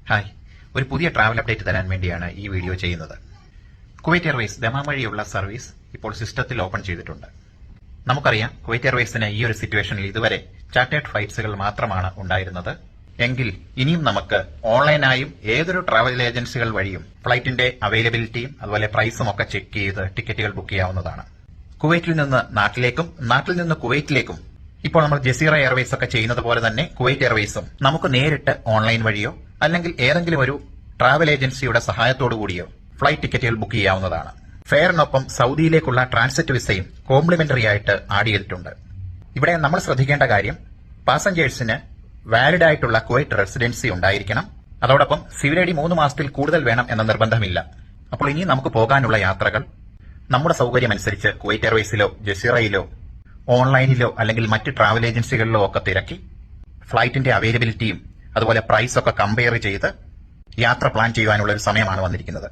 Hi, ഒരു പുതിയ travel update തരാൻ വേണ്ടിയാണ് ഈ വീഡിയോ ചെയ്യുന്നത്. കുവൈറ്റ് എയർവേസ് ദമാം വഴിയുള്ള സർവീസ് ഇപ്പോൾ സിസ്റ്റത്തിൽ ഓപ്പൺ ചെയ്തിട്ടുണ്ട്. നമുക്കറിയാം, കുവൈറ്റ് എയർവേസിന് ഈ ഒരു സിറ്റുവേഷനിൽ ഇതുവരെ ചാർട്ടേഡ് ഫ്ലൈറ്റ്സുകൾ മാത്രമാണ് ഉണ്ടായിരുന്നത്. എങ്കിൽ ഇനിയും നമുക്ക് ഓൺലൈനായും ഏതൊരു ട്രാവൽ ഏജൻസികൾ വഴിയും ഫ്ലൈറ്റിന്റെ അവൈലബിലിറ്റിയും അതുപോലെ പ്രൈസും ഒക്കെ ചെക്ക് ചെയ്ത് ടിക്കറ്റുകൾ ബുക്ക് ചെയ്യാവുന്നതാണ്. കുവൈറ്റിൽ നിന്ന് നാട്ടിലേക്കും നാട്ടിൽ നിന്ന് കുവൈറ്റിലേക്കും ഇപ്പോൾ നമ്മൾ ജസീറ എയർവേസ് ഒക്കെ ചെയ്യുന്നത് പോലെ തന്നെ കുവൈറ്റ് എയർവേസും നമുക്ക് നേരിട്ട് ഓൺലൈൻ വഴിയോ അല്ലെങ്കിൽ ഏതെങ്കിലും ഒരു ട്രാവൽ ഏജൻസിയുടെ സഹായത്തോടു കൂടിയോ ഫ്ലൈറ്റ് ടിക്കറ്റുകൾ ബുക്ക് ചെയ്യാവുന്നതാണ്. ഫെയറിനൊപ്പം സൗദിയിലേക്കുള്ള ട്രാൻസിറ്റ് വിസയും കോംപ്ലിമെന്ററി ആയിട്ട് ആഡ് ചെയ്തിട്ടുണ്ട്. ഇവിടെ നമ്മൾ ശ്രദ്ധിക്കേണ്ട കാര്യം, പാസഞ്ചേഴ്സിന് വാലിഡ് ആയിട്ടുള്ള കുവൈറ്റ് റെസിഡൻസി ഉണ്ടായിരിക്കണം. അതോടൊപ്പം സിവിൽ ഐ ഡി 3 മാസത്തിൽ കൂടുതൽ വേണം എന്ന നിർബന്ധമില്ല. അപ്പോൾ ഇനി നമുക്ക് പോകാനുള്ള യാത്രകൾ നമ്മുടെ സൗകര്യമനുസരിച്ച് കുവൈറ്റ് എയർവേസിലോ ജസീറയിലോ ഓൺലൈനിലോ അല്ലെങ്കിൽ മറ്റ് ട്രാവൽ ഏജൻസികളിലോ ഒക്കെ തിരക്കി ഫ്ലൈറ്റിന്റെ അവൈലബിലിറ്റിയും അതുപോലെ പ്രൈസൊക്കെ കമ്പയർ ചെയ്ത് യാത്ര പ്ലാൻ ചെയ്യുവാനുള്ള ഒരു സമയമാണ് വന്നിരിക്കുന്നത്.